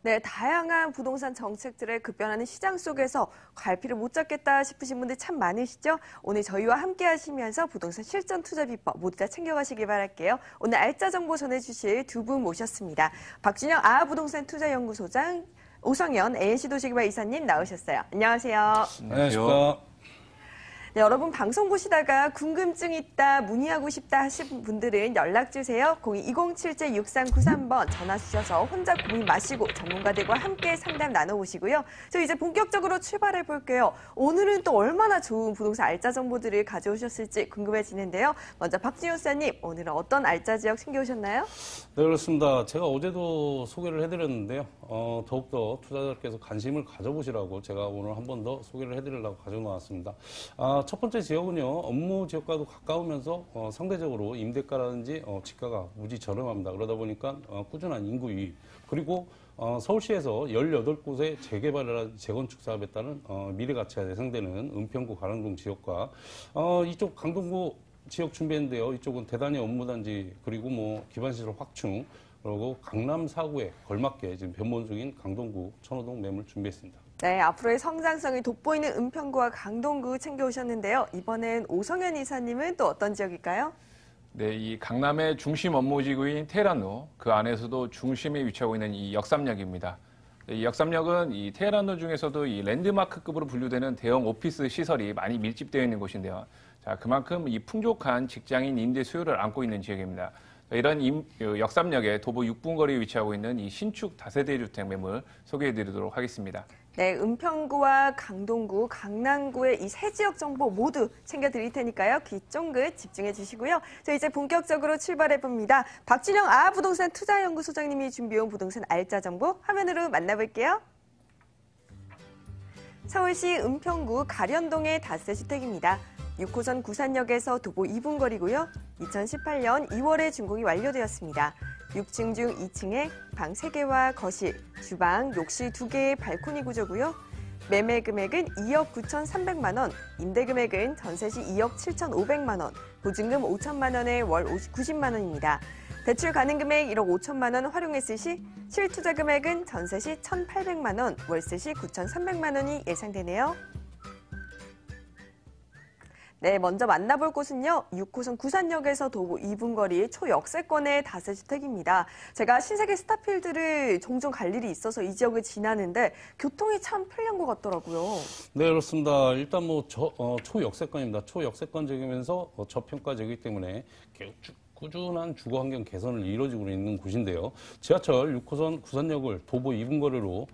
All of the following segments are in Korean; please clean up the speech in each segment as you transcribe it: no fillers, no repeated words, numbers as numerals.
네, 다양한 부동산 정책들의 급변하는 시장 속에서 갈피를 못 잡겠다 싶으신 분들 참 많으시죠? 오늘 저희와 함께 하시면서 부동산 실전 투자 비법 모두 다 챙겨가시길 바랄게요. 오늘 알짜 정보 전해주실 두 분 모셨습니다. 박준영 부동산 투자연구소장, 오성현 ANC 도시개발 이사님 나오셨어요. 안녕하세요. 안녕하십니까. 네, 여러분 방송 보시다가 궁금증 있다, 문의하고 싶다 하신 분들은 연락주세요. 02-2077-6393번 전화 주셔서 혼자 고민 마시고 전문가들과 함께 상담 나눠보시고요. 저 이제 본격적으로 출발해 볼게요. 오늘은 또 얼마나 좋은 부동산 알짜 정보들을 가져오셨을지 궁금해지는데요. 먼저 박진영 수사님, 오늘은 어떤 알짜 지역 챙겨오셨나요? 네, 그렇습니다. 제가 어제도 소개를 해드렸는데요. 더욱더 투자자들께서 관심을 가져보시라고 제가 오늘 한 번 더 소개를 해드리려고 가져나왔습니다. 첫 번째 지역은요, 업무 지역과도 가까우면서 상대적으로 임대가라든지 지가가 무지 저렴합니다. 그러다 보니까 꾸준한 인구 유입, 그리고 서울시에서 18곳의 재개발이라든지 재건축 사업에 따른 미래 가치가 예상되는 은평구 가령동 지역과 이쪽 강동구 지역 준비했는데요. 이쪽은 대단히 업무단지, 그리고 기반시설 확충, 그리고 강남 4구에 걸맞게 지금 변모 중인 강동구 천호동 매물 준비했습니다. 네, 앞으로의 성장성이 돋보이는 은평구와 강동구 챙겨오셨는데요. 이번엔 오성현 이사님은 또 어떤 지역일까요? 네, 이 강남의 중심 업무지구인 테헤란로, 그 안에서도 중심에 위치하고 있는 이 역삼역입니다. 이 역삼역은 이 테헤란로 중에서도 이 랜드마크급으로 분류되는 대형 오피스 시설이 많이 밀집되어 있는 곳인데요. 자, 그만큼 이 풍족한 직장인 임대 수요를 안고 있는 지역입니다. 이런 역삼역의 도보 6분 거리에 위치하고 있는 이 신축 다세대 주택 매물 소개해드리도록 하겠습니다. 네, 은평구와 강동구, 강남구의 이 세 지역 정보 모두 챙겨드릴 테니까요. 귀 쫑긋 집중해 주시고요. 저 이제 본격적으로 출발해 봅니다. 박준영 부동산 투자연구소장님이 준비해온 부동산 알짜 정보 화면으로 만나볼게요. 서울시 은평구 가련동의 다세대 주택입니다. 6호선 구산역에서 도보 2분 거리고요. 2018년 2월에 준공이 완료되었습니다. 6층 중 2층에 방 3개와 거실, 주방, 욕실 2개의 발코니 구조고요. 매매 금액은 2억 9,300만 원, 임대 금액은 전세 시 2억 7,500만 원, 보증금 5천만 원에 월 90만 원입니다. 대출 가능 금액 1억 5천만 원 활용했을 시 실투자 금액은 전세 시 1,800만 원, 월세 시 9,300만 원이 예상되네요. 네, 먼저 만나볼 곳은요. 6호선 구산역에서 도보 2분 거리 초역세권의 다세주택입니다. 제가 신세계 스타필드를 종종 갈 일이 있어서 이 지역을 지나는데 교통이 참 편리한 것 같더라고요. 네, 그렇습니다. 일단 초역세권입니다. 초역세권 지역이면서 저평가 지역이기 때문에 꾸준한 주거 환경 개선을 이루어지고 있는 곳인데요. 지하철 6호선 구산역을 도보 2분 거리로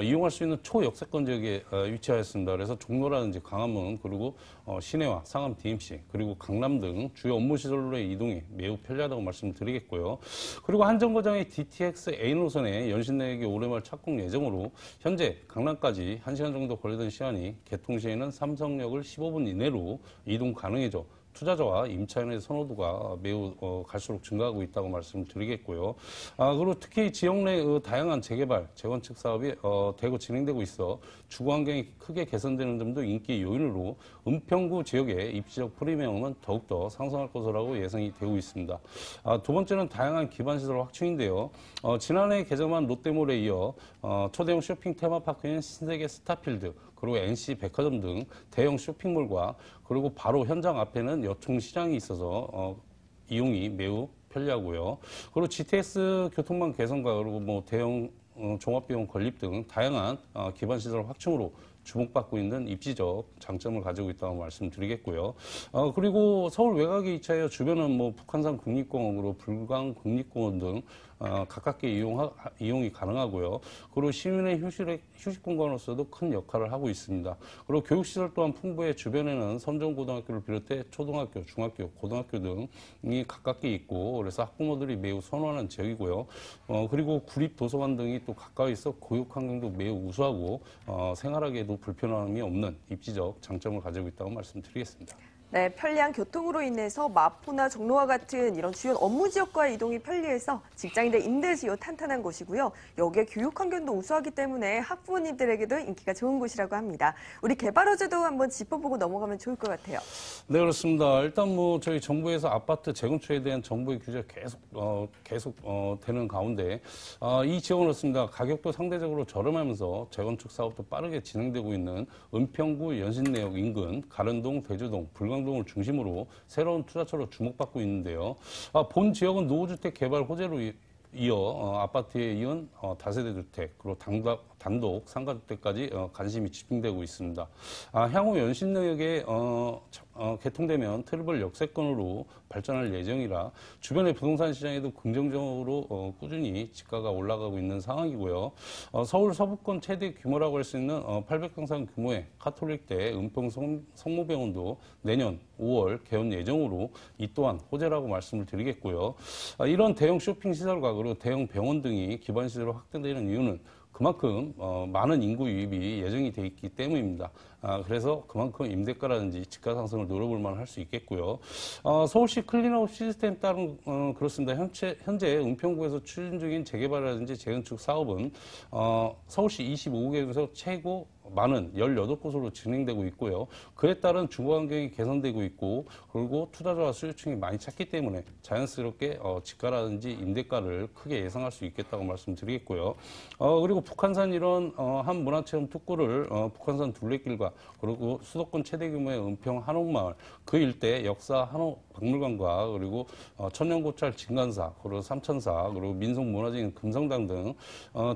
이용할 수 있는 초역세권 지역에 위치하였습니다. 그래서 종로라든지 광화문, 그리고 시내와 상암 DMC, 그리고 강남 등 주요 업무시설로의 이동이 매우 편리하다고 말씀드리겠고요. 그리고 한정거장의 DTX A노선의 연신내역이 올해 말 착공 예정으로 현재 강남까지 1시간 정도 걸리던 시간이 개통 시에는 삼성역을 15분 이내로 이동 가능해져 투자자와 임차인의 선호도가 매우 갈수록 증가하고 있다고 말씀드리겠고요. 그리고 특히 지역 내 다양한 재개발, 재건축 사업이 대거 진행되고 있어 주거 환경이 크게 개선되는 점도 인기 요인으로 은평구 지역의 입지적 프리미엄은 더욱더 상승할 것이라고 예상이 되고 있습니다. 두 번째는 다양한 기반시설 확충인데요. 지난해 개점한 롯데몰에 이어 초대형 쇼핑 테마파크인 신세계 스타필드, 그리고 NC 백화점 등 대형 쇼핑몰과 그리고 바로 현장 앞에는 여통시장이 있어서 이용이 매우 편리하고요. 그리고 GTX 교통망 개선과 그리고 대형 종합비용 건립 등 다양한 기반시설 확충으로 주목받고 있는 입지적 장점을 가지고 있다고 말씀드리겠고요. 그리고 서울 외곽에 위치하여 주변은 북한산 국립공원으로 불광 국립공원 등 가깝게 이용이 가능하고요. 그리고 시민의 휴식 공간으로서도 큰 역할을 하고 있습니다. 그리고 교육시설 또한 풍부해 주변에는 선정고등학교를 비롯해 초등학교, 중학교, 고등학교 등이 가깝게 있고 그래서 학부모들이 매우 선호하는 지역이고요. 그리고 구립도서관 등이 또 가까이 있어 교육 환경도 매우 우수하고 생활하기에도 불편함이 없는 입지적 장점을 가지고 있다고 말씀드리겠습니다. 네, 편리한 교통으로 인해서 마포나 종로와 같은 이런 주요 업무 지역과의 이동이 편리해서 직장인들 임대 수요 탄탄한 곳이고요. 여기에 교육 환경도 우수하기 때문에 학부모님들에게도 인기가 좋은 곳이라고 합니다. 우리 개발 호재도 한번 짚어보고 넘어가면 좋을 것 같아요. 네, 그렇습니다. 일단 뭐 저희 정부에서 아파트 재건축에 대한 정부의 규제가 계속 되는 가운데 이 지역은 그렇습니다. 가격도 상대적으로 저렴하면서 재건축 사업도 빠르게 진행되고 있는 은평구 연신내역 인근 가련동, 대주동, 불광동을 중심으로 새로운 투자처로 주목받고 있는데요. 본 지역은 노후주택 개발 호재로 이어 아파트에 이은 다세대 주택 그리고 단독 상가주택까지 관심이 집중되고 있습니다. 향후 연신내역에 개통되면 트리플 역세권으로 발전할 예정이라 주변의 부동산 시장에도 긍정적으로 꾸준히 지가가 올라가고 있는 상황이고요. 서울 서부권 최대 규모라고 할 수 있는 800평상 규모의 카톨릭대 은평 성모병원도 내년 5월 개원 예정으로 이 또한 호재라고 말씀을 드리겠고요. 이런 대형 쇼핑 시설과 그리고 대형 병원 등이 기반 시설로 확대되는 이유는 그만큼 많은 인구 유입이 예정이 돼 있기 때문입니다. 그래서 그만큼 임대가라든지 집가 상승을 노려볼 만할 수 있겠고요. 서울시 클린업 시스템 따른 그렇습니다. 현재 은평구에서 추진 중인 재개발이라든지 재건축 사업은 서울시 25개에서 최고 많은 18곳으로 진행되고 있고요. 그에 따른 주거 환경이 개선되고 있고 그리고 투자자와 수요층이 많이 찾기 때문에 자연스럽게 집가라든지 임대가를 크게 예상할 수 있겠다고 말씀드리겠고요. 그리고 북한산 이런 한 문화체험 특구를 북한산 둘레길과 그리고 수도권 최대 규모의 은평 한옥마을 그 일대 역사 한옥 박물관과 그리고 천년고찰 진간사 그리고 삼천사 그리고 민속문화재인 금성당 등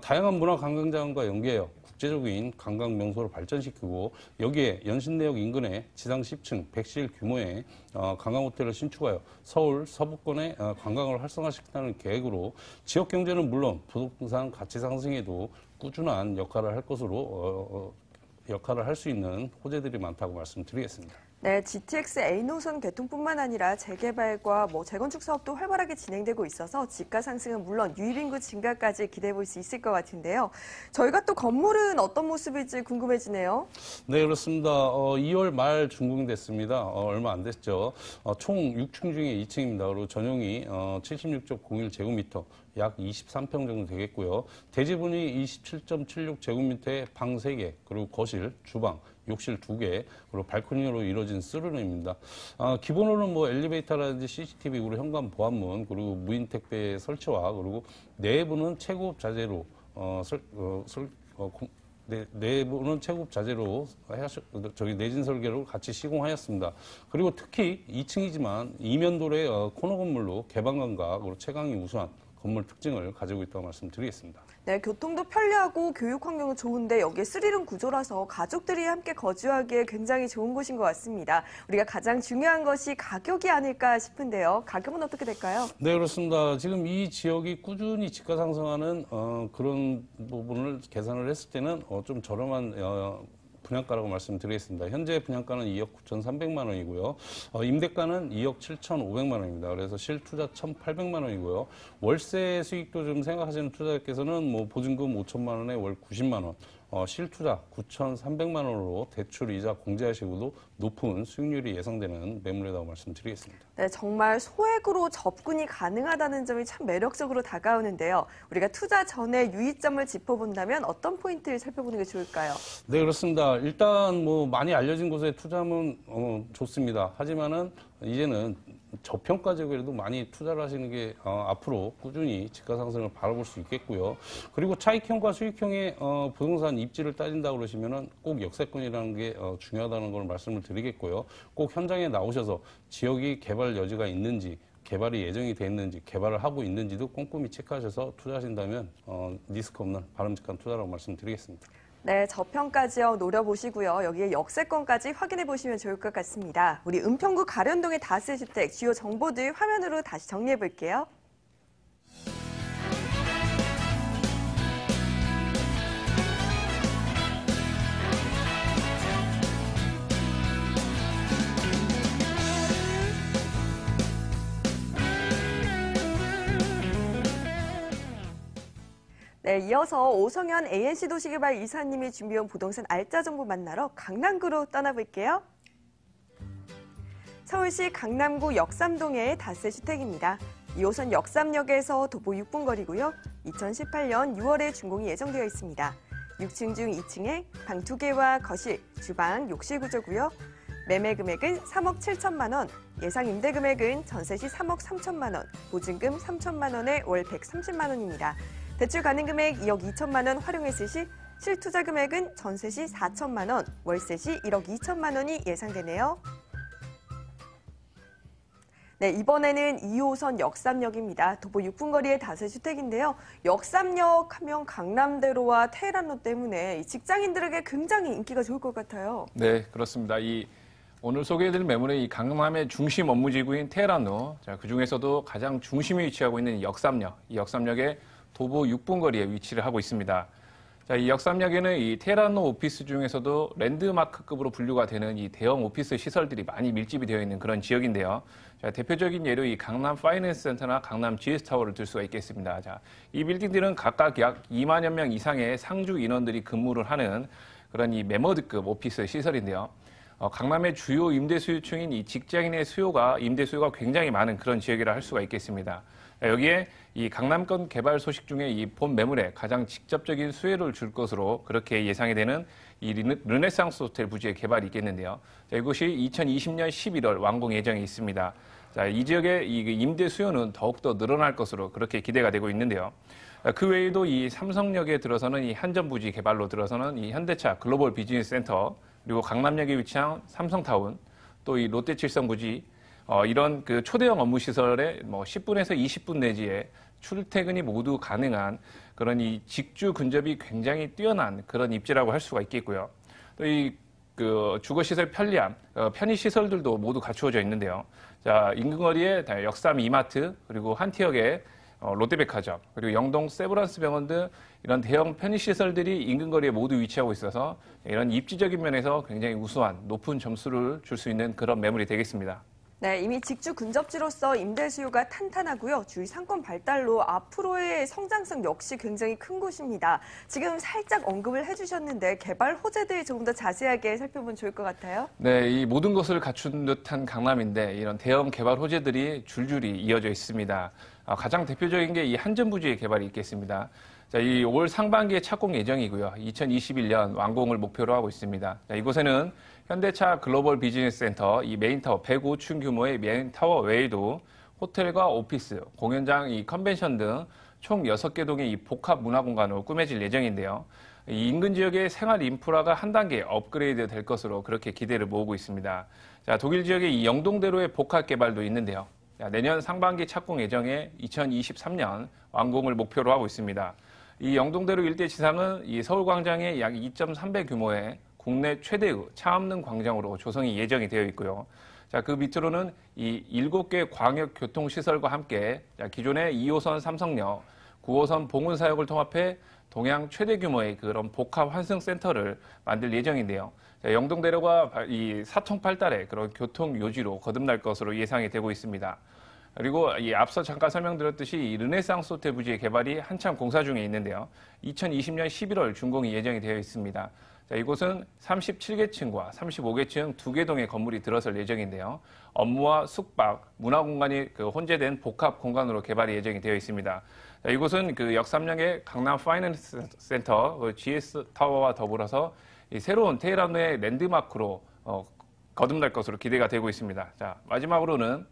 다양한 문화 관광장과 연계하여 국제적인 관광 명소로 발전시키고 여기에 연신내역 인근에 지상 10층 100실 규모의 관광호텔을 신축하여 서울 서부권의 관광을 활성화시키는 계획으로 지역 경제는 물론 부동산 가치 상승에도 꾸준한 역할을 할 것으로 역할을 할 수 있는 호재들이 많다고 말씀드리겠습니다. 네, GTX A노선 개통뿐만 아니라 재개발과 재건축 사업도 활발하게 진행되고 있어서 집가 상승은 물론 유입인구 증가까지 기대해 볼 수 있을 것 같은데요. 저희가 또 건물은 어떤 모습일지 궁금해지네요. 네, 그렇습니다. 2월 말 준공됐습니다. 얼마 안 됐죠. 총 6층 중에 2층입니다. 그리고 전용이 76.01제곱미터, 약 23평 정도 되겠고요. 대지분이 27.76제곱미터에 방 3개, 그리고 거실, 주방, 욕실 2개, 그리고 발코니로 이루어진 3룸입니다. 기본으로는 엘리베이터라든지 CCTV, 그리고 현관 보안문, 그리고 무인 택배 설치와 그리고 내부는 최고급 자재로 내부는 최고급 자재로 내진 설계로 같이 시공하였습니다. 그리고 특히 2층이지만 이면도로의 코너 건물로 개방감과 그리고 채광이 우수한 건물 특징을 가지고 있다고 말씀드리겠습니다. 네, 교통도 편리하고 교육 환경도 좋은데 여기에 스릴은 구조라서 가족들이 함께 거주하기에 굉장히 좋은 곳인 것 같습니다. 우리가 가장 중요한 것이 가격이 아닐까 싶은데요. 가격은 어떻게 될까요? 네, 그렇습니다. 지금 이 지역이 꾸준히 집가 상승하는 그런 부분을 계산을 했을 때는 좀 저렴한 분양가라고 말씀드리겠습니다. 현재 분양가는 2억 9,300만 원이고요. 임대가는 2억 7,500만 원입니다. 그래서 실투자 1,800만 원이고요. 월세 수익도 좀 생각하시는 투자자께서는 보증금 5천만 원에 월 90만 원, 실투자 9,300만 원으로 대출 이자 공제하시고도 높은 수익률이 예상되는 매물이라고 말씀드리겠습니다. 네, 정말 소액으로 접근이 가능하다는 점이 참 매력적으로 다가오는데요. 우리가 투자 전에 유의점을 짚어본다면 어떤 포인트를 살펴보는 게 좋을까요? 네, 그렇습니다. 일단 많이 알려진 곳에 투자하면 좋습니다. 하지만은 이제는 저평가 지역에도 많이 투자를 하시는 게 앞으로 꾸준히 집가 상승을 바라볼 수 있겠고요. 그리고 차익형과 수익형의 부동산 입지를 따진다 그러시면은 꼭 역세권이라는 게 중요하다는 걸 말씀을 드리겠고요. 꼭 현장에 나오셔서 지역이 개발 여지가 있는지, 개발이 예정이 돼 있는지, 개발을 하고 있는지도 꼼꼼히 체크하셔서 투자하신다면 리스크 없는 바람직한 투자라고 말씀드리겠습니다. 네, 저평가 지역 노려보시고요. 여기에 역세권까지 확인해 보시면 좋을 것 같습니다. 우리 은평구 가련동의 다세주택 주요 정보들 화면으로 다시 정리해 볼게요. 네, 이어서 오성현 ANC 도시개발 이사님이 준비한 부동산 알짜 정보 만나러 강남구로 떠나볼게요. 서울시 강남구 역삼동의 다세 주택입니다. 2호선 역삼역에서 도보 6분 거리고요. 2018년 6월에 준공이 예정되어 있습니다. 6층 중 2층에 방 2개와 거실, 주방, 욕실 구조고요. 매매 금액은 3억 7천만 원, 예상 임대 금액은 전세 시 3억 3천만 원, 보증금 3천만 원에 월 130만 원입니다. 대출 가능 금액 2억 2천만 원 활용했을 시 실투자 금액은 전세 시 4천만 원, 월세 시 1억 2천만 원이 예상되네요. 네, 이번에는 2호선 역삼역입니다. 도보 6분 거리의 다세 주택인데요. 역삼역 하면 강남대로와 테헤란로 때문에 직장인들에게 굉장히 인기가 좋을 것 같아요. 네, 그렇습니다. 오늘 소개해드릴 매물은 이 강남의 중심 업무지구인 테헤란로, 그 중에서도 가장 중심에 위치하고 있는 이 역삼역, 이 역삼역의 도보 6분 거리에 위치를 하고 있습니다. 자, 이 역삼역에는 이 테헤란로 오피스 중에서도 랜드마크급으로 분류가 되는 이 대형 오피스 시설들이 많이 밀집이 되어 있는 그런 지역인데요. 자, 대표적인 예로 이 강남 파이낸스 센터나 강남 GS타워를 들 수가 있겠습니다. 자, 이 빌딩들은 각각 약 2만여 명 이상의 상주 인원들이 근무를 하는 그런 이 매머드급 오피스 시설인데요. 강남의 주요 임대 수요층인 이 직장인의 임대 수요가 굉장히 많은 그런 지역이라 할 수가 있겠습니다. 여기에 이 강남권 개발 소식 중에 이 본 매물에 가장 직접적인 수혜를 줄 것으로 그렇게 예상이 되는 이 르네상스 호텔 부지의 개발이 있겠는데요. 자, 이곳이 2020년 11월 완공 예정에 있습니다. 자, 이 지역의 이 임대 수요는 더욱더 늘어날 것으로 그렇게 기대가 되고 있는데요. 그 외에도 이 삼성역에 들어서는 이 한전 부지 개발로 들어서는 이 현대차 글로벌 비즈니스 센터, 그리고 강남역에 위치한 삼성타운, 또 이 롯데칠성 부지, 이런 그 초대형 업무 시설에 10분에서 20분 내지에 출퇴근이 모두 가능한 그런 이 직주 근접이 굉장히 뛰어난 그런 입지라고 할 수가 있겠고요. 또 그 주거시설 편리함, 편의시설들도 모두 갖추어져 있는데요. 자, 인근거리에 역삼 이마트, 그리고 한티역에 롯데백화점, 그리고 영동 세브란스 병원 등 이런 대형 편의시설들이 인근거리에 모두 위치하고 있어서 이런 입지적인 면에서 굉장히 우수한 높은 점수를 줄 수 있는 그런 매물이 되겠습니다. 네, 이미 직주 근접지로서 임대 수요가 탄탄하고요. 주위 상권 발달로 앞으로의 성장성 역시 굉장히 큰 곳입니다. 지금 살짝 언급을 해주셨는데 개발 호재들 조금 더 자세하게 살펴보면 좋을 것 같아요. 네, 이 모든 것을 갖춘 듯한 강남인데 이런 대형 개발 호재들이 줄줄이 이어져 있습니다. 가장 대표적인 게 이 한전 부지의 개발이 있겠습니다. 자, 이 올 상반기에 착공 예정이고요. 2021년 완공을 목표로 하고 있습니다. 자, 이곳에는 현대차 글로벌 비즈니스 센터, 이 메인타워 105층 규모의 메인타워 외에도 호텔과 오피스, 공연장, 이 컨벤션 등 총 6개 동의 이 복합 문화공간으로 꾸며질 예정인데요. 이 인근 지역의 생활 인프라가 한 단계 업그레이드 될 것으로 그렇게 기대를 모으고 있습니다. 자, 독일 지역의 이 영동대로의 복합 개발도 있는데요. 자, 내년 상반기 착공 예정에 2023년 완공을 목표로 하고 있습니다. 이 영동대로 일대 지상은 이 서울광장의 약 2.3배 규모의 국내 최대의 차 없는 광장으로 조성이 예정이 되어 있고요. 자, 그 밑으로는 이 7개 광역교통시설과 함께 기존의 2호선 삼성역, 9호선 봉은사역을 통합해 동양 최대 규모의 그런 복합 환승센터를 만들 예정인데요. 자, 영동대로가 이 사통팔달의 그런 교통 요지로 거듭날 것으로 예상이 되고 있습니다. 그리고 이 앞서 잠깐 설명드렸듯이 이 르네상스 호텔 부지의 개발이 한참 공사 중에 있는데요. 2020년 11월 준공이 예정이 되어 있습니다. 자, 이곳은 37개 층과 35개 층 2개 동의 건물이 들어설 예정인데요. 업무와 숙박, 문화공간이 혼재된 복합 공간으로 개발이 예정이 되어 있습니다. 자, 이곳은 그 역삼역의 강남 파이낸스 센터, GS타워와 더불어서 이 새로운 테헤란로의 랜드마크로 거듭날 것으로 기대가 되고 있습니다. 자, 마지막으로는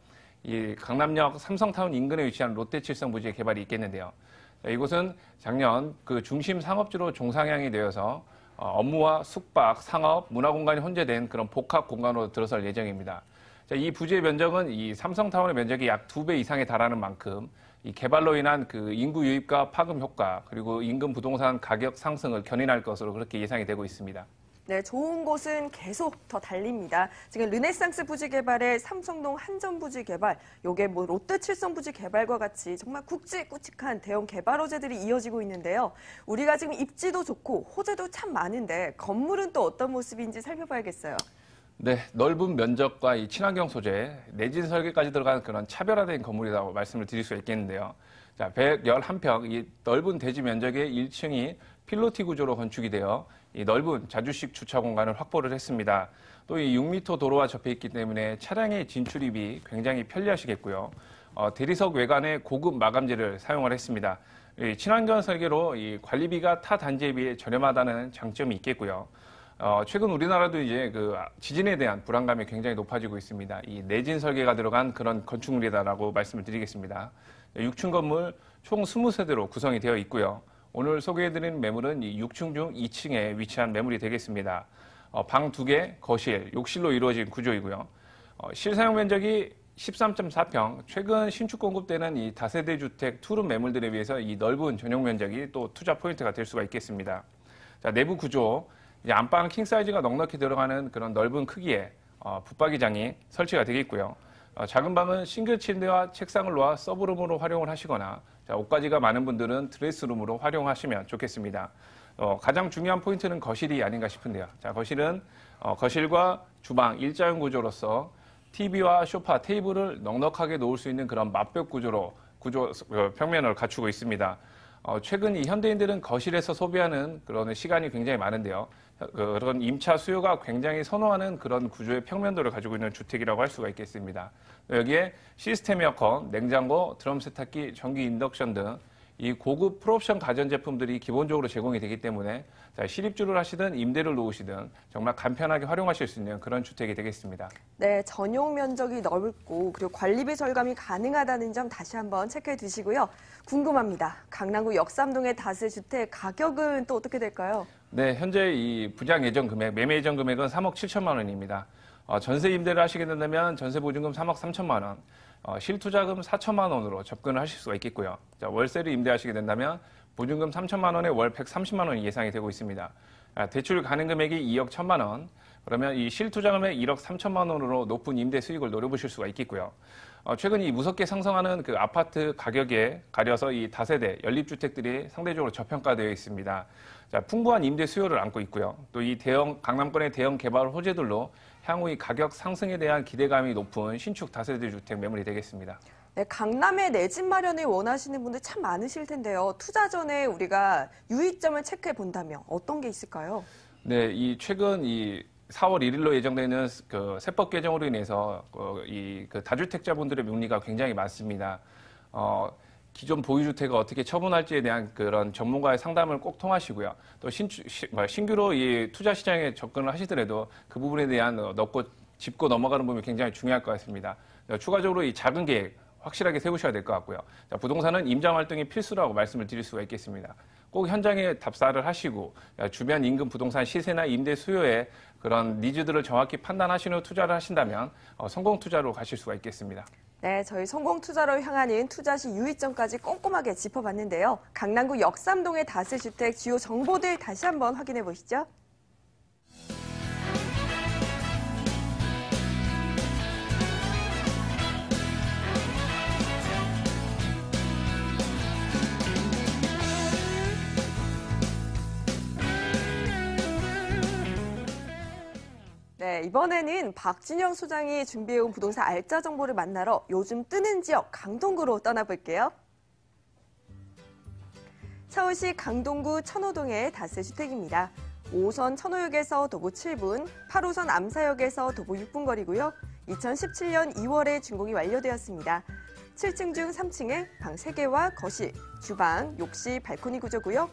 이 강남역 삼성타운 인근에 위치한 롯데칠성 부지의 개발이 있겠는데요. 자, 이곳은 작년 그 중심 상업지로 종상향이 되어서 업무와 숙박, 상업, 문화공간이 혼재된 그런 복합 공간으로 들어설 예정입니다. 자, 이 부지의 면적은 이 삼성타운의 면적이 약 2배 이상에 달하는 만큼 이 개발로 인한 그 인구 유입과 파급 효과, 그리고 인근 부동산 가격 상승을 견인할 것으로 그렇게 예상이 되고 있습니다. 네, 좋은 곳은 계속 더 달립니다. 지금 르네상스 부지 개발에 삼성동 한전 부지 개발, 요게 롯데 칠성 부지 개발과 같이 정말 굵직굵직한 대형 개발 호재들이 이어지고 있는데요. 우리가 지금 입지도 좋고 호재도 참 많은데 건물은 또 어떤 모습인지 살펴봐야겠어요. 네, 넓은 면적과 이 친환경 소재, 내진 설계까지 들어간 그런 차별화된 건물이라고 말씀을 드릴 수 있겠는데요. 자, 111평, 이 넓은 대지 면적의 1층이 필로티 구조로 건축이 되어 이 넓은 자주식 주차 공간을 확보를 했습니다. 또 이 6m 도로와 접해 있기 때문에 차량의 진출입이 굉장히 편리하시겠고요. 대리석 외관에 고급 마감재를 사용을 했습니다. 이 친환경 설계로 이 관리비가 타 단지에 비해 저렴하다는 장점이 있겠고요. 최근 우리나라도 이제 그 지진에 대한 불안감이 굉장히 높아지고 있습니다. 이 내진 설계가 들어간 그런 건축물이다라고 말씀을 드리겠습니다. 6층 건물 총 20세대로 구성이 되어 있고요. 오늘 소개해드리는 매물은 이 6층 중 2층에 위치한 매물이 되겠습니다. 방 2개, 거실, 욕실로 이루어진 구조이고요. 실사용 면적이 13.4평, 최근 신축 공급되는 이 다세대 주택 투룸 매물들에 비해서 이 넓은 전용 면적이 또 투자 포인트가 될 수가 있겠습니다. 자, 내부 구조, 이제 안방 킹 사이즈가 넉넉히 들어가는 그런 넓은 크기의 붙박이장이 설치가 되겠고요. 작은 방은 싱글 침대와 책상을 놓아 서브룸으로 활용을 하시거나, 자, 옷가지가 많은 분들은 드레스룸으로 활용하시면 좋겠습니다. 가장 중요한 포인트는 거실이 아닌가 싶은데요. 자, 거실은 거실과 주방 일자형 구조로서 TV와 소파, 테이블을 넉넉하게 놓을 수 있는 그런 맞벽 구조 평면을 갖추고 있습니다. 최근 이 현대인들은 거실에서 소비하는 그런 시간이 굉장히 많은데요. 그런 임차 수요가 굉장히 선호하는 그런 구조의 평면도를 가지고 있는 주택이라고 할 수가 있겠습니다. 여기에 시스템 에어컨, 냉장고, 드럼 세탁기, 전기 인덕션 등 이 고급 풀옵션 가전제품들이 기본적으로 제공이 되기 때문에 실입주를 하시든 임대를 놓으시든 정말 간편하게 활용하실 수 있는 그런 주택이 되겠습니다. 네, 전용 면적이 넓고 그리고 관리비 절감이 가능하다는 점 다시 한번 체크해 두시고요. 궁금합니다. 강남구 역삼동의 다세주택 가격은 또 어떻게 될까요? 네, 현재 이 분양 예정 금액, 매매 예정 금액은 3억 7천만 원입니다. 전세 임대를 하시게 된다면 전세 보증금 3억 3천만 원, 실투자금 4천만 원으로 접근을 하실 수가 있겠고요. 자, 월세를 임대하시게 된다면 보증금 3천만 원에 월 130만 원이 예상이 되고 있습니다. 대출 가능 금액이 2억 1천만 원, 그러면 이 실투자금액 1억 3천만 원으로 높은 임대 수익을 노려보실 수가 있겠고요. 최근 이 무섭게 상승하는 그 아파트 가격에 가려서 이 다세대 연립주택들이 상대적으로 저평가되어 있습니다. 자, 풍부한 임대 수요를 안고 있고요. 또 이 강남권의 대형 개발 호재들로 향후 이 가격 상승에 대한 기대감이 높은 신축 다세대 주택 매물이 되겠습니다. 네, 강남에 내 집 마련을 원하시는 분들 참 많으실 텐데요. 투자 전에 우리가 유의점을 체크해 본다면 어떤 게 있을까요? 네, 이 최근 이 4월 1일로 예정되는 그 세법 개정으로 인해서 그 다주택자분들의 문의가 굉장히 많습니다. 기존 보유주택을 어떻게 처분할지에 대한 그런 전문가의 상담을 꼭 통하시고요. 또 신규로 이 투자 시장에 접근을 하시더라도 그 부분에 대한 짚고 넘어가는 부분이 굉장히 중요할 것 같습니다. 추가적으로 이 작은 계획 확실하게 세우셔야 될 것 같고요. 자, 부동산은 임장 활동이 필수라고 말씀을 드릴 수가 있겠습니다. 꼭 현장에 답사를 하시고 주변 인근 부동산 시세나 임대 수요의 그런 니즈들을 정확히 판단하신 후 투자를 하신다면 성공 투자로 가실 수가 있겠습니다. 네, 저희 성공 투자로 향하는 투자 시 유의점까지 꼼꼼하게 짚어봤는데요. 강남구 역삼동의 다세주택 주요 정보들 다시 한번 확인해 보시죠. 네, 이번에는 박진영 소장이 준비해온 부동산 알짜 정보를 만나러 요즘 뜨는 지역 강동구로 떠나볼게요. 서울시 강동구 천호동의 다세주택입니다. 5호선 천호역에서 도보 7분, 8호선 암사역에서 도보 6분 거리고요. 2017년 2월에 준공이 완료되었습니다. 7층 중 3층에 방 3개와 거실, 주방, 욕실, 발코니 구조고요.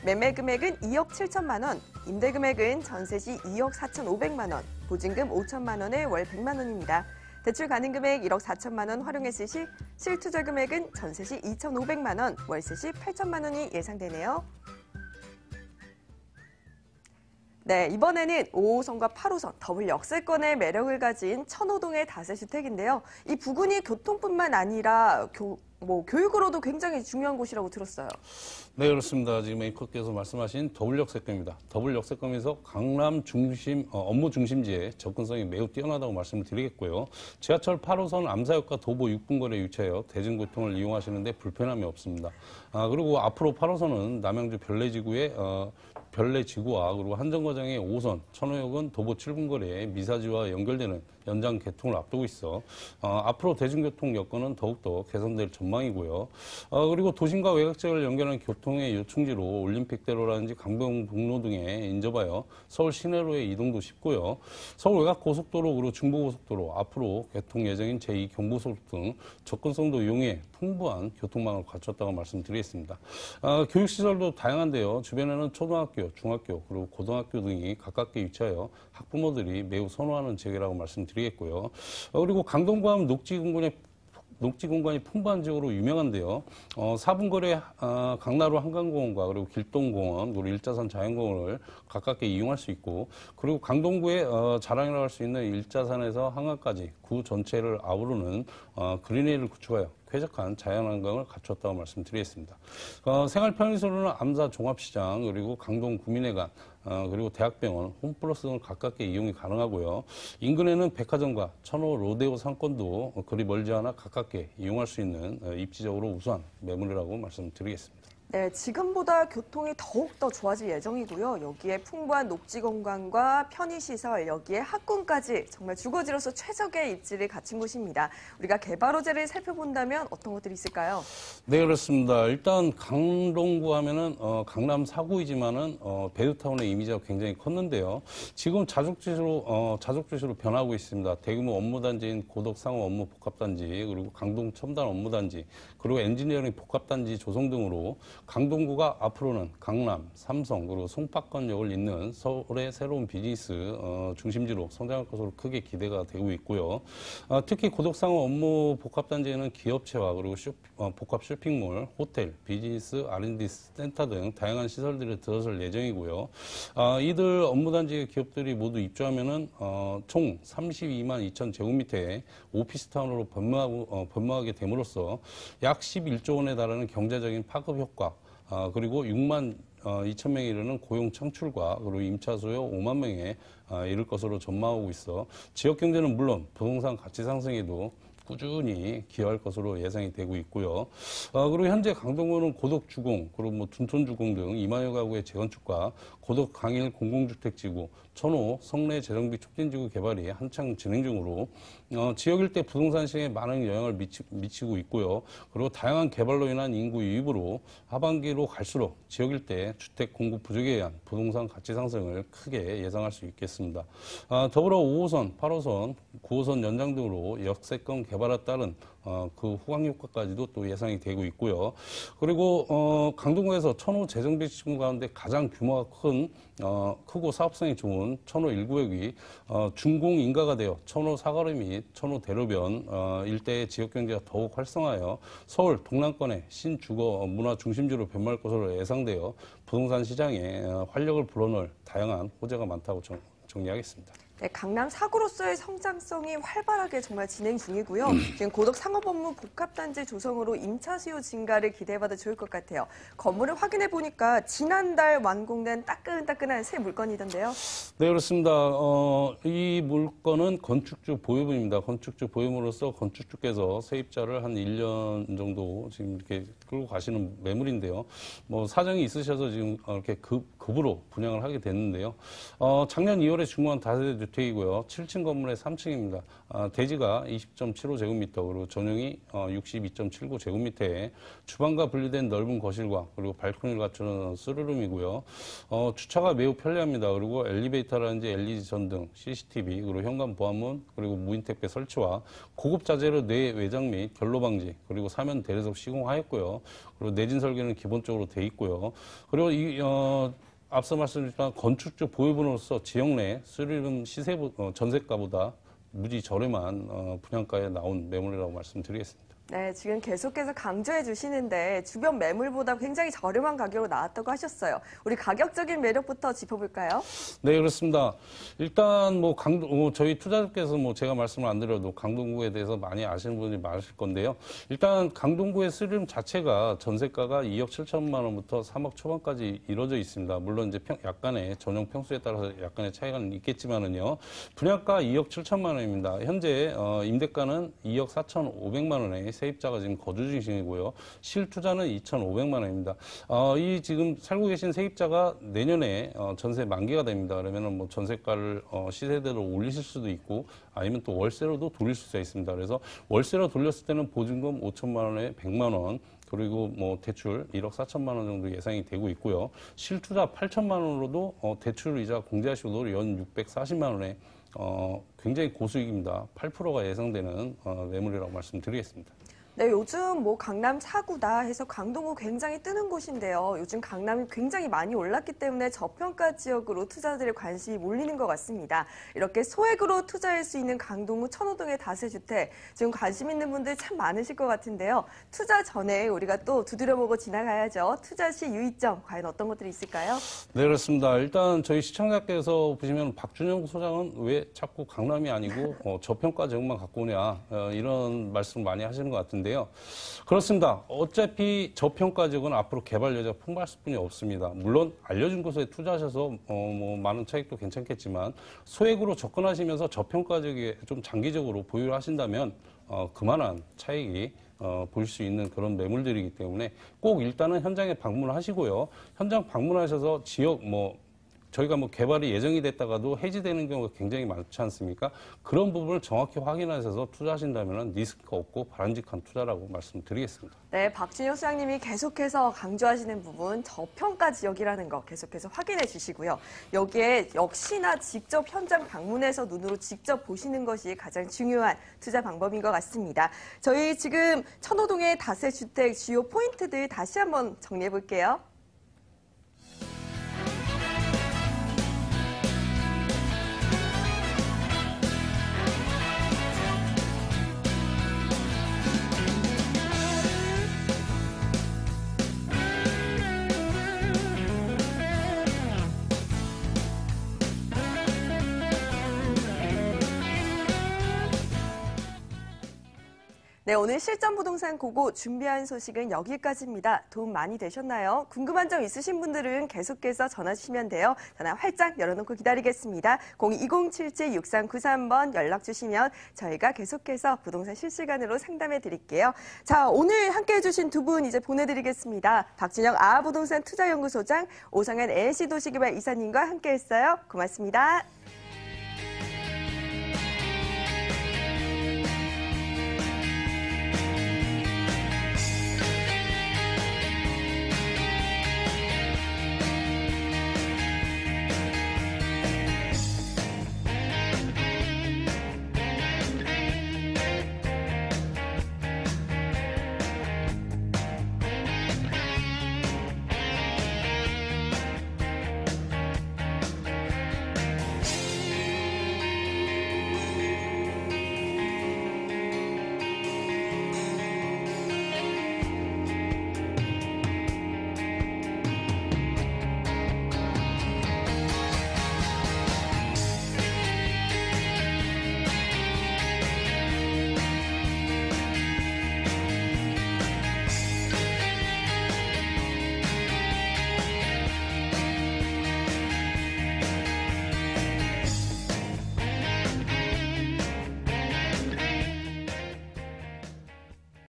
매매 금액은 2억 7천만 원, 임대 금액은 전세 시 2억 4,500만 원, 보증금 5천만 원에 월 100만 원입니다. 대출 가능 금액 1억 4천만 원 활용했을 시 실투자 금액은 전세 시 2,500만 원, 월세 시 8천만 원이 예상되네요. 네, 이번에는 5호선과 8호선 더블 역세권의 매력을 가진 천호동의 다세주택인데요. 이 부근이 교통뿐만 아니라 교육으로도 굉장히 중요한 곳이라고 들었어요. 네, 그렇습니다. 지금 앵커께서 말씀하신 더블 역세권입니다. 더블 역세권에서 강남 중심, 업무 중심지에 접근성이 매우 뛰어나다고 말씀을 드리겠고요. 지하철 8호선 암사역과 도보 6분 거리에 위치하여 대중교통을 이용하시는데 불편함이 없습니다. 그리고 앞으로 8호선은 남양주 별내지구와 그리고 한정거장의 5호선, 천호역은 도보 7분 거리에 미사지와 연결되는 연장 개통을 앞두고 있어 앞으로 대중교통 여건은 더욱더 개선될 전망입니다. 전망이고요. 그리고 도심과 외곽 지역을 연결하는 교통의 요충지로 올림픽대로라든지 강변북로 등에 인접하여 서울 시내로의 이동도 쉽고요. 서울 외곽 고속도로 그리고 중부고속도로 앞으로 개통 예정인 제2 경부고속도로 등 접근성도 이용해 풍부한 교통망을 갖췄다고 말씀드리겠습니다. 교육시설도 다양한데요. 주변에는 초등학교, 중학교 그리고 고등학교 등이 가깝게 위치하여 학부모들이 매우 선호하는 지역이라고 말씀드리겠고요. 그리고 강동구 하면 녹지 공간이 풍부한 지역으로 유명한데요. 4분 거리에 강나루 한강공원과 그리고 길동공원, 그리고 일자산 자연공원을 가깝게 이용할 수 있고, 그리고 강동구의 자랑이라고 할 수 있는 일자산에서 한강까지 구 전체를 아우르는 그린웨이를 구축하여 쾌적한 자연환경을 갖췄다고 말씀드리겠습니다. 생활 편의시설로는 암사 종합시장, 그리고 강동 구민회관, 그리고 대학병원, 홈플러스 등을 가깝게 이용이 가능하고요. 인근에는 백화점과 천호 로데오 상권도 그리 멀지 않아 가깝게 이용할 수 있는 입지적으로 우수한 매물이라고 말씀드리겠습니다. 네, 지금보다 교통이 더욱 더 좋아질 예정이고요. 여기에 풍부한 녹지 공간과 편의시설, 여기에 학군까지 정말 주거지로서 최적의 입지를 갖춘 곳입니다. 우리가 개발 호재를 살펴본다면 어떤 것들이 있을까요? 네, 그렇습니다. 일단 강동구 하면은 강남 4구이지만은 베드타운의 이미지가 굉장히 컸는데요. 지금 자족지시로 변하고 있습니다. 대규모 업무단지인 고덕상업 업무 복합단지, 그리고 강동 첨단 업무단지, 그리고 엔지니어링 복합단지 조성 등으로 강동구가 앞으로는 강남, 삼성, 그리고 송파권역을 잇는 서울의 새로운 비즈니스 중심지로 성장할 것으로 크게 기대가 되고 있고요. 특히 고덕상업 업무 복합단지에는 기업체와 그리고 복합 쇼핑몰, 호텔, 비즈니스, R&D 센터 등 다양한 시설들이 들어설 예정이고요. 이들 업무단지 기업들이 모두 입주하면은 총 32만 2천 제곱미터의 오피스타운으로 변모하게 됨으로써 약 11조 원에 달하는 경제적인 파급 효과, 그리고 6만 2천 명에 이르는 고용 창출과 그리고 임차 수요 5만 명에 이를 것으로 전망하고 있어 지역 경제는 물론 부동산 가치 상승에도 꾸준히 기여할 것으로 예상이 되고 있고요. 그리고 현재 강동구는 고덕주공, 그리고 뭐 둔촌주공 등 2만여 가구의 재건축과 고덕 강일 공공주택지구, 천호 성내 재정비 촉진지구 개발이 한창 진행 중으로 지역 일대 부동산 시장에 많은 영향을 미치고 있고요. 그리고 다양한 개발로 인한 인구 유입으로 하반기로 갈수록 지역 일대 주택 공급 부족에 의한 부동산 가치 상승을 크게 예상할 수 있겠습니다. 더불어 5호선, 8호선, 9호선 연장 등으로 역세권 개발에 따른 그 후광 효과까지도 또 예상이 되고 있고요. 그리고 강동구에서 천호 재정비 지구 가운데 가장 규모가 크고 사업성이 좋은 천호 1구역이 중공 인가가 되어 천호 사거리 및 천호 대로변 일대의 지역 경제가 더욱 활성화하여 서울 동남권의 신주거 문화 중심지로 변모할 것으로 예상되어 부동산 시장에 활력을 불어넣을 다양한 호재가 많다고 정리하겠습니다. 네, 강남 4구로서의 성장성이 활발하게 정말 진행 중이고요. 지금 고덕 상업업무 복합단지 조성으로 임차 수요 증가를 기대해봐도 좋을 것 같아요. 건물을 확인해 보니까 지난달 완공된 따끈따끈한 새 물건이던데요. 네, 그렇습니다. 이 물건은 건축주 보유분입니다. 건축주 보유물로서 건축주께서 세입자를 한 1년 정도 지금 이렇게 끌고 가시는 매물인데요. 뭐 사정이 있으셔서 지금 이렇게 급으로 분양을 하게 됐는데요. 작년 2월에 준공한 다세대 주택이고요. 7층 건물의 3층입니다. 대지가 20.75제곱미터, 그리고 전용이 62.79제곱미터에 주방과 분리된 넓은 거실과 그리고 발코니를 갖추는 쓰리룸이고요. 주차가 매우 편리합니다. 그리고 엘리베이터라든지 LED 전등, CCTV, 그리고 현관 보안문, 그리고 무인 택배 설치와 고급 자재로 내외장 및 결로 방지, 그리고 사면 대리석 시공하였고요. 그리고 내진 설계는 기본적으로 돼 있고요. 그리고 앞서 말씀드렸지만 건축주 보유분으로서 지역 내 쓰리룸 전세가보다 무지 저렴한 분양가에 나온 매물이라고 말씀드리겠습니다. 네, 지금 계속해서 강조해 주시는데 주변 매물보다 굉장히 저렴한 가격으로 나왔다고 하셨어요. 우리 가격적인 매력부터 짚어볼까요? 네, 그렇습니다. 일단 저희 투자자께서 제가 말씀을 안 드려도 강동구에 대해서 많이 아시는 분이 많으실 건데요. 일단 강동구의 쓰리룸 자체가 전세가가 2억 7천만 원부터 3억 초반까지 이루어져 있습니다. 물론 이제 약간의 전용 평수에 따라서 약간의 차이는 있겠지만은요. 분양가 2억 7천만 원입니다. 현재 임대가는 2억 4천 5백만 원에 세입자가 지금 거주 중이고요. 실투자는 2,500만 원입니다. 이 지금 살고 계신 세입자가 내년에 전세 만기가 됩니다. 그러면은 뭐 전세가를 시세대로 올리실 수도 있고 아니면 또 월세로도 돌릴 수가 있습니다. 그래서 월세로 돌렸을 때는 보증금 5천만 원에 100만 원, 그리고 뭐 대출 1억 4천만 원 정도 예상이 되고 있고요. 실투자 8천만 원으로도 대출 이자 공제하시고도 연 640만 원에 굉장히 고수익입니다. 8%가 예상되는 매물이라고 말씀드리겠습니다. 네, 요즘 뭐 강남 4구다 해서 강동구 굉장히 뜨는 곳인데요. 요즘 강남이 굉장히 많이 올랐기 때문에 저평가 지역으로 투자들의 관심이 몰리는 것 같습니다. 이렇게 소액으로 투자할 수 있는 강동구 천호동의 다세주택, 지금 관심 있는 분들 참 많으실 것 같은데요. 투자 전에 우리가 또 두드려보고 지나가야죠. 투자 시 유의점, 과연 어떤 것들이 있을까요? 네, 그렇습니다. 일단 저희 시청자께서 보시면 박준영 소장은 왜 자꾸 강남이 아니고 저평가 지역만 갖고 오냐 이런 말씀 많이 하시는 것 같은데 인데요. 그렇습니다. 어차피 저평가 지역은 앞으로 개발 여지가 풍부할 뿐이 없습니다. 물론 알려준 곳에 투자하셔서 뭐 많은 차익도 괜찮겠지만 소액으로 접근하시면서 저평가 지역에 좀 장기적으로 보유를 하신다면 그만한 차익이 볼 수 있는 그런 매물들이기 때문에 꼭 일단은 현장에 방문하시고요. 현장 방문하셔서 지역 저희가 개발이 예정이 됐다가도 해지되는 경우가 굉장히 많지 않습니까? 그런 부분을 정확히 확인하셔서 투자하신다면 리스크가 없고 바람직한 투자라고 말씀드리겠습니다. 네, 박준영 소장님이 계속해서 강조하시는 부분 저평가 지역이라는 거 계속해서 확인해 주시고요. 여기에 역시나 직접 현장 방문해서 눈으로 직접 보시는 것이 가장 중요한 투자 방법인 것 같습니다. 저희 지금 천호동의 다세주택 주요 포인트들 다시 한번 정리해 볼게요. 네, 오늘 실전부동산 고고 준비한 소식은 여기까지입니다. 도움 많이 되셨나요? 궁금한 점 있으신 분들은 계속해서 전화 주시면 돼요. 전화 활짝 열어놓고 기다리겠습니다. 02-2077-6393번 연락 주시면 저희가 계속해서 부동산 실시간으로 상담해 드릴게요. 자, 오늘 함께해 주신 두 분 이제 보내드리겠습니다. 박준영 아부동산 투자연구소장, 오성현 NC도시개발 이사님과 함께했어요. 고맙습니다.